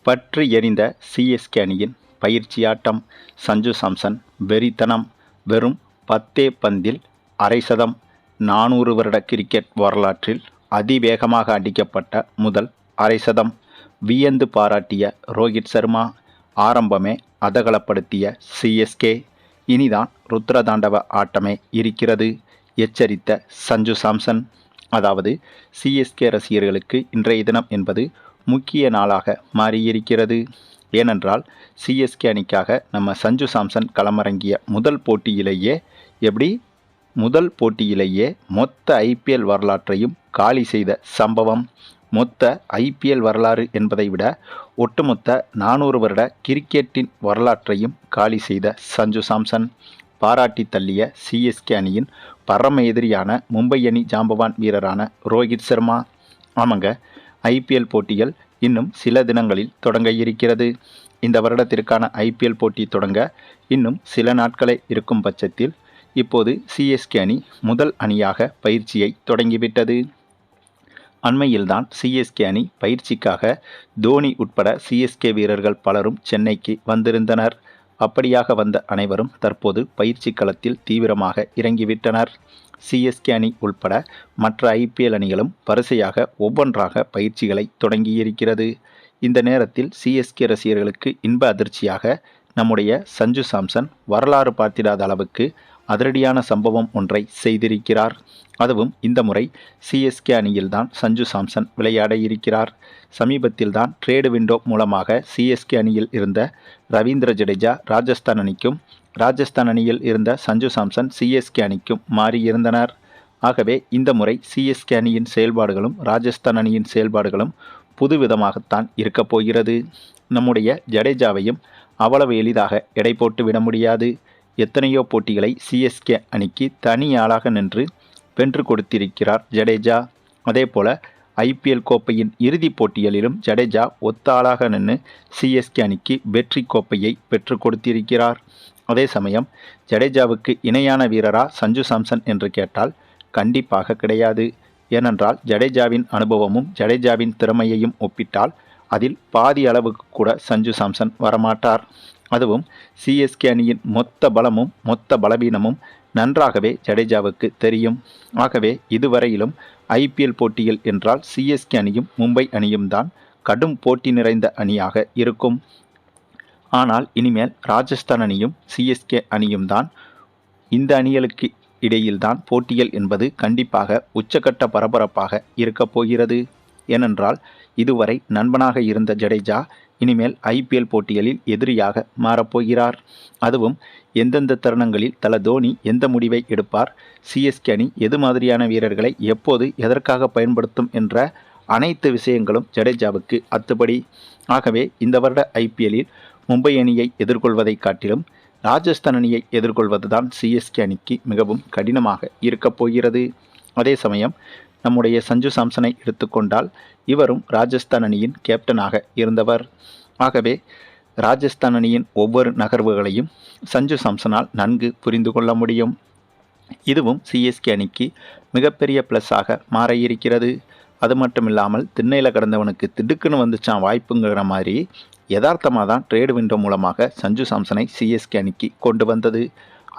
பற்றி எறிந்த சிஎஸ்கே அணியின் பயிற்சியாட்டம். சஞ்சு சாம்சன் வெறித்தனம். வெறும் 10 பந்தில் அரை சதம். 400 வருட கிரிக்கெட் வரலாற்றில் அதிவேகமாக அடிக்கப்பட்ட முதல் அரை சதம். வியந்து பாராட்டிய ரோஹித் சர்மா. ஆரம்பமே அதகலப்படுத்திய சிஎஸ்கே. இனிதான் ருத்ரதாண்டவ ஆட்டமே இருக்கிறது எச்சரித்த சஞ்சு சாம்சன். அதாவது சிஎஸ்கே ரசிகர்களுக்கு இன்றைய தினம் என்பது முக்கிய நாளாக மாறியிருக்கிறது. ஏனென்றால் சிஎஸ்கே அணிக்காக நம்ம சஞ்சு சாம்சன் களமிறங்கிய முதல் போட்டியிலேயே மொத்த ஐபிஎல் வரலாற்றையும் காலி செய்த சம்பவம். மொத்த ஐபிஎல் வரலாறு என்பதை விட ஒட்டுமொத்த 400 வருட கிரிக்கெட்டின் வரலாற்றையும் காலி செய்த சஞ்சு சாம்சன் பாராட்டி தள்ளிய சிஎஸ்கே அணியின் பரம எதிரியான மும்பை அணி ஜாம்பவான் வீரரான ரோஹித் சர்மா. ஆமாங்க, ஐபிஎல் போட்டிகள் இன்னும் சில தினங்களில் தொடங்க இருக்கிறது. இந்த வருடத்திற்கான ஐபிஎல் போட்டி தொடங்க இன்னும் சில நாட்களே இருக்கும் பட்சத்தில் இப்போது சிஎஸ்கே அணி முதல் அணியாக பயிற்சியை தொடங்கிவிட்டது. அண்மையில்தான் சிஎஸ்கே அணி பயிற்சிக்காக தோனி உட்பட சிஎஸ்கே வீரர்கள் பலரும் சென்னைக்கு வந்திருந்தனர். அப்படியாக வந்த அனைவரும் தற்போது பயிற்சி களத்தில் தீவிரமாக இறங்கிவிட்டனர். சிஎஸ்கே அணி உட்பட மற்ற ஐபிஎல் அணிகளும் வரிசையாக ஒவ்வொன்றாக பயிற்சிகளை தொடங்கியிருக்கிறது. இந்த நேரத்தில் சிஎஸ்கே ரசிகர்களுக்கு இன்ப அதிர்ச்சியாக நம்முடைய சஞ்சு சாம்சன் வரலாறு பார்த்திடாத அளவுக்கு அதிரடியான சம்பவம் ஒன்றை செய்திருக்கிறார். அதுவும் இந்த முறை சிஎஸ்கே அணியில்தான் சஞ்சு சாம்சன் விளையாட இருக்கிறார். சமீபத்தில் தான் ட்ரேடு விண்டோ மூலமாக சிஎஸ்கே அணியில் இருந்த ரவீந்திர ஜடேஜா ராஜஸ்தான் அணிக்கும், ராஜஸ்தான் அணியில் இருந்த சஞ்சு சாம்சன் சிஎஸ்கே அணிக்கும் மாறியிருந்தனர். ஆகவே இந்த முறை சிஎஸ்கே அணியின் செயல்பாடுகளும் ராஜஸ்தான் அணியின் செயல்பாடுகளும் புதுவிதமாகத்தான் இருக்கப் போகிறது. நம்முடைய ஜடேஜாவையும் அவ்வளவு எளிதாக எடை போட்டு விட முடியாது. எத்தனையோ போட்டிகளை சிஎஸ்கே அணிக்கு தனி ஆளாக நின்று வென்று கொடுத்திருக்கிறார் ஜடேஜா. அதேபோல ஐபிஎல் கோப்பையின் இறுதிப் போட்டிகளிலும் ஜடேஜா ஒத்த ஆளாக நின்று சிஎஸ்கே அணிக்கு வெற்றி கோப்பையை பெற்று கொடுத்திருக்கிறார். அதே சமயம் ஜடேஜாவுக்கு இணையான வீரரா சஞ்சு சாம்சன் என்று கேட்டால் கண்டிப்பாக கிடையாது. ஏனென்றால் ஜடேஜாவின் அனுபவமும் ஜடேஜாவின் திறமையையும் ஒப்பிட்டால் அதில் பாதி அளவுக்கு கூட சஞ்சு சாம்சன் வரமாட்டார். அதுவும் சிஎஸ்கே அணியின் மொத்த பலமும் மொத்த பலவீனமும் நன்றாகவே ஜடேஜாவுக்கு தெரியும். ஆகவே இதுவரையிலும் ஐபிஎல் போட்டிகள் என்றால் சிஎஸ்கே அணியும் மும்பை அணியும் தான் கடும் போட்டி நிறைந்த அணியாக இருக்கும். ஆனால் இனிமேல் ராஜஸ்தான் அணியும் சிஎஸ்கே அணியும் தான். இந்த அணிகளுக்கு இடையில்தான் போட்டிகள் என்பது கண்டிப்பாக உச்சக்கட்ட பரபரப்பாக இருக்கப் போகிறது. ஏனென்றால் இதுவரை நண்பனாக இருந்த ஜடேஜா இனிமேல் ஐபிஎல் போட்டிகளில் எதிரியாக மாறப்போகிறார். அதுவும் எந்தெந்த தருணங்களில் தோனி எந்த முடிவை எடுப்பார், சிஎஸ்கே அணி எது மாதிரியான வீரர்களை எப்போது எதற்காக பயன்படுத்தும் என்ற அனைத்து விஷயங்களும் ஜடேஜாவுக்கு அத்துப்படி. ஆகவே இந்த வருட ஐபிஎல்லில் மும்பை அணியை எதிர்கொள்வதை காட்டிலும் ராஜஸ்தான் அணியை எதிர்கொள்வதுதான் சிஎஸ்கே அணிக்கு மிகவும் கடினமாக இருக்கப் போகிறது. அதே சமயம் நம்முடைய சஞ்சு சாம்சனை எடுத்துக்கொண்டால் இவரும் ராஜஸ்தான் அணியின் கேப்டனாக இருந்தவர். ஆகவே ராஜஸ்தான் அணியின் ஒவ்வொரு நகர்வுகளையும் சஞ்சு சாம்சனால் நன்கு புரிந்து கொள்ள முடியும். இதுவும் சிஎஸ்கே அணிக்கு மிகப்பெரிய ப்ளஸ்ஸாக மாற இருக்கிறது. அது மட்டும் இல்லாமல் திண்ணையில் கடந்தவனுக்கு திடுக்குன்னு வந்துச்சான் வாய்ப்புங்கிற மாதிரி யதார்த்தமாக தான் ட்ரேடு விண்டோ மூலமாக சஞ்சு சாம்சனை சிஎஸ்கே அணிக்கு கொண்டு வந்தது.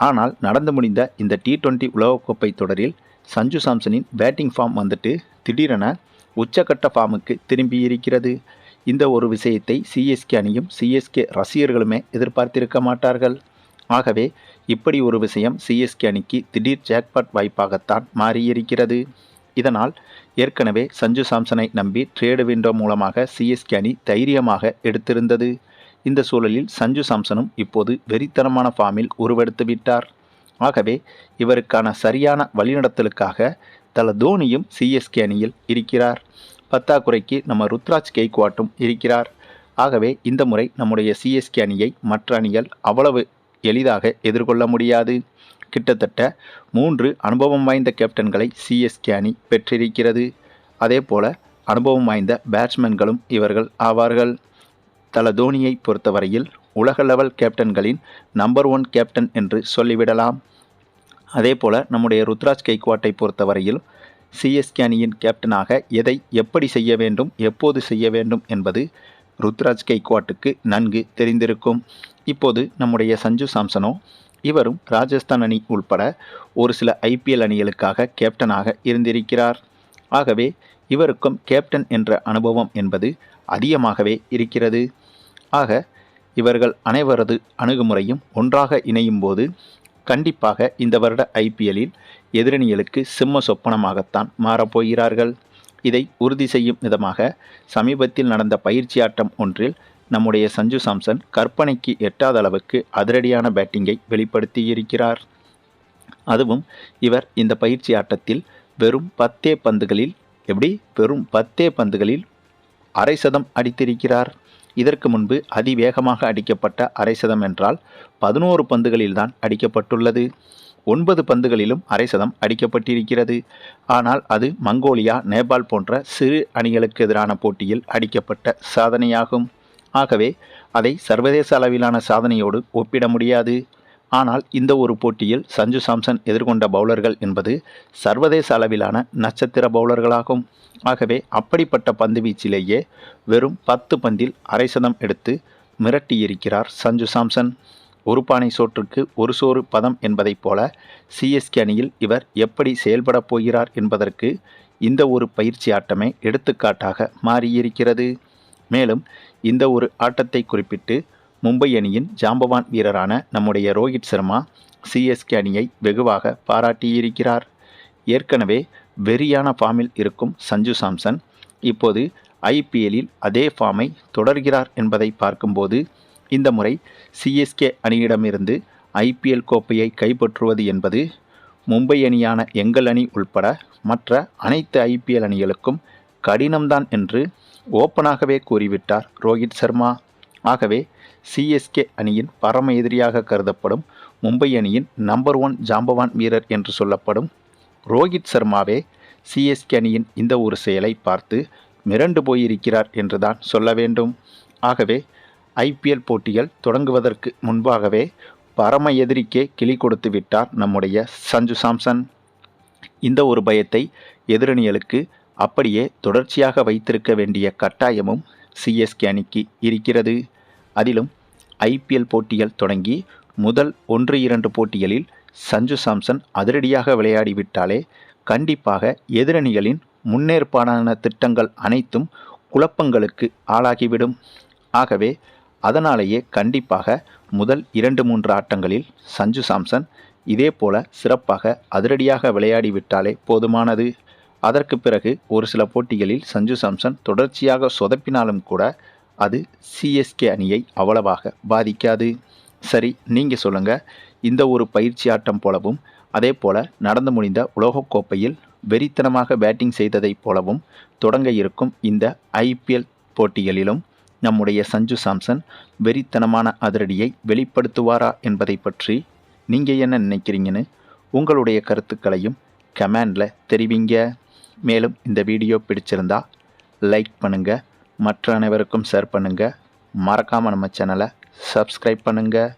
ஆனால் நடந்து முடிந்த இந்த T20 உலகக்கோப்பை தொடரில் சஞ்சு சாம்சனின் பேட்டிங் ஃபார்ம் வந்துட்டு திடீரென உச்சக்கட்ட ஃபார்முக்கு திரும்பி இருக்கிறது. இந்த ஒரு விஷயத்தை சிஎஸ்கே அணியும் சிஎஸ்கே ரசிகர்களுமே எதிர்பார்த்திருக்க மாட்டார்கள். ஆகவே இப்படி ஒரு விஷயம் சிஎஸ்கே அணிக்கு திடீர் ஜாக்பாட் வாய்ப்பாகத்தான் மாறியிருக்கிறது. இதனால் ஏற்கனவே சஞ்சு சாம்சனை நம்பி ட்ரேடு விண்டோ மூலமாக சிஎஸ்கே அணி தைரியமாக எடுத்திருந்தது. இந்த சூழலில் சஞ்சு சாம்சனும் இப்போது வெறித்தனமான ஃபார்மில் உருவெடுத்து விட்டார். ஆகவே இவருக்கான சரியான வழிநடத்தலுக்காக தோனியும் சிஎஸ்கே அணியில் இருக்கிறார். பத்தாக்குறைக்கு நம்ம ருத்ராஜ் கெய்க்வாட்டும் இருக்கிறார். ஆகவே இந்த முறை நம்முடைய சிஎஸ்கே அணியை மற்ற அணிகள் அவ்வளவு எளிதாக எதிர்கொள்ள முடியாது. கிட்டத்தட்ட 3 அனுபவம் வாய்ந்த கேப்டன்களை சிஎஸ்கே அணி பெற்றிருக்கிறது. அதே போல அனுபவம் வாய்ந்த பேட்ஸ்மேன்களும் இவர்கள் ஆவார்கள். தோனியை பொறுத்தவரையில் உலக லெவல் கேப்டன்களின் நம்பர் 1 கேப்டன் என்று சொல்லிவிடலாம். அதே போல் நம்முடைய ருத்ராஜ் கெய்க்வாட்டை பொறுத்தவரையில் சிஎஸ்கே அணியின் கேப்டனாக எதை எப்படி செய்ய வேண்டும், எப்போது செய்ய வேண்டும் என்பது ருத்ராஜ் கெய்க்வாட்டுக்கு நன்கு தெரிந்திருக்கும். இப்போது நம்முடைய சஞ்சு சாம்சனோ இவரும் ராஜஸ்தான் அணி உள்பட ஒரு சில ஐபிஎல் அணிகளுக்காக கேப்டனாக இருந்திருக்கிறார். ஆகவே இவருக்கும் கேப்டன் என்ற அனுபவம் என்பது அதிகமாகவே இருக்கிறது. ஆக இவர்கள் அனைவரது அணுகுமுறையும் ஒன்றாக இணையும் போது கண்டிப்பாக இந்த வருட ஐபிஎல்லில் எதிரணிகளுக்கு சிம்ம சொப்பனமாகத்தான் மாறப்போகிறார்கள். இதை உறுதி செய்யும் விதமாக சமீபத்தில் நடந்த பயிற்சியாட்டம் ஒன்றில் நம்முடைய சஞ்சு சாம்சன் கற்பனைக்கு எட்டாத அளவுக்கு அதிரடியான பேட்டிங்கை வெளிப்படுத்தியிருக்கிறார். அதுவும் இவர் இந்த பயிற்சி ஆட்டத்தில் வெறும் 10 பந்துகளில் அரை சதம் அடித்திருக்கிறார். இதற்கு முன்பு அதிவேகமாக அடிக்கப்பட்ட அரை சதம் என்றால் 11 பந்துகளில்தான் அடிக்கப்பட்டுள்ளது. 9 பந்துகளிலும் அரை சதம் அடிக்கப்பட்டிருக்கிறது. ஆனால் அது மங்கோலியா, நேபாள் போன்ற சிறு அணிகளுக்கு எதிரான போட்டியில் அடிக்கப்பட்ட சாதனையாகும். ஆகவே அதை சர்வதேச அளவிலான சாதனையோடு ஒப்பிட முடியாது. ஆனால் இந்த ஒரு போட்டியில் சஞ்சு சாம்சன் எதிர்கொண்ட பவுலர்கள் என்பது சர்வதேச அளவிலான நட்சத்திர பவுலர்களாகும். ஆகவே அப்படிப்பட்ட பந்து வீச்சிலேயே வெறும் 10 பந்தில் அரை சதம் எடுத்து மிரட்டியிருக்கிறார் சஞ்சு சாம்சன். ஒரு பானை சோற்றுக்கு ஒரு சோறு பதம் என்பதைப் போல சிஎஸ்கே அணியில் இவர் எப்படி செயல்பட போகிறார் என்பதற்கு இந்த ஒரு பயிற்சி ஆட்டமே எடுத்துக்காட்டாக மாறியிருக்கிறது. மேலும் இந்த ஒரு ஆட்டத்தை குறிப்பிட்டு மும்பை அணியின் ஜாம்பவான் வீரரான நம்முடைய ரோஹித் சர்மா சிஎஸ்கே அணியை வெகுவாக பாராட்டியிருக்கிறார். ஏற்கனவே வெறியான ஃபார்மில் இருக்கும் சஞ்சு சாம்சன் இப்போது ஐபிஎல்லில் அதே ஃபார்மை தொடர்கிறார் என்பதை பார்க்கும்போது இந்த முறை சிஎஸ்கே அணியிடமிருந்து ஐபிஎல் கோப்பையை கைப்பற்றுவது என்பது மும்பை அணியான எங்கள் அணி உள்பட மற்ற அனைத்து ஐபிஎல் அணிகளுக்கும் கடினம்தான் என்று ஓப்பனாகவே கூறிவிட்டார் ரோஹித் சர்மா. ஆகவே சிஎஸ்கே அணியின் பரம எதிரியாக கருதப்படும் மும்பை அணியின் நம்பர் 1 ஜாம்பவான் வீரர் என்று சொல்லப்படும் ரோஹித் சர்மாவே சிஎஸ்கே அணியின் இந்த ஒரு செயலை பார்த்து மிரண்டு போயிருக்கிறார் என்றுதான் சொல்ல வேண்டும். ஆகவே ஐபிஎல் போட்டிகள் தொடங்குவதற்கு முன்பாகவே பரம எதிரிக்கே கிளி கொடுத்து விட்டார் நம்முடைய சஞ்சு சாம்சன். இந்த ஒரு பயத்தை எதிரணிகளுக்கு அப்படியே தொடர்ச்சியாக வைத்திருக்க வேண்டிய கட்டாயமும் சிஎஸ்கே அணிக்கு இருக்கிறது. அதிலும் ஐபிஎல் போட்டிகள் தொடங்கி முதல் 1-2 போட்டிகளில் சஞ்சு சாம்சன் அதிரடியாக விளையாடிவிட்டாலே கண்டிப்பாக எதிரணிகளின் முன்னேற்பாடான திட்டங்கள் அனைத்தும் குழப்பங்களுக்கு ஆளாகிவிடும். ஆகவே அதனாலேயே கண்டிப்பாக முதல் 2-3 ஆட்டங்களில் சஞ்சு சாம்சன் இதே போல சிறப்பாக அதிரடியாக விளையாடிவிட்டாலே போதுமானது. அதற்கு பிறகு ஒரு சில போட்டிகளில் சஞ்சு சாம்சன் தொடர்ச்சியாக சொதப்பினாலும் கூட அது சிஎஸ்கே அணியை அவ்வளவாக பாதிக்காது. சரி, நீங்கள் சொல்லுங்கள். இந்த ஒரு பயிற்சி ஆட்டம் போலவும் அதே போல நடந்து முடிந்த உலகக்கோப்பையில் வெறித்தனமாக பேட்டிங் செய்ததைப் போலவும் தொடங்க இருக்கும் இந்த ஐபிஎல் போட்டிகளிலும் நம்முடைய சஞ்சு சாம்சன் வெறித்தனமான அதிரடியை வெளிப்படுத்துவாரா என்பதை பற்றி நீங்கள் என்ன நினைக்கிறீங்கன்னு உங்களுடைய கருத்துக்களையும் கமெண்டில் தெரிவிங்க. மேலும் இந்த வீடியோ பிடிச்சிருந்தா லைக் பண்ணுங்கள், மற்ற அனைவருக்கும் ஷேர் பண்ணுங்கள், மறக்காமல் நம்ம சேனலை சப்ஸ்கிரைப் பண்ணுங்கள்.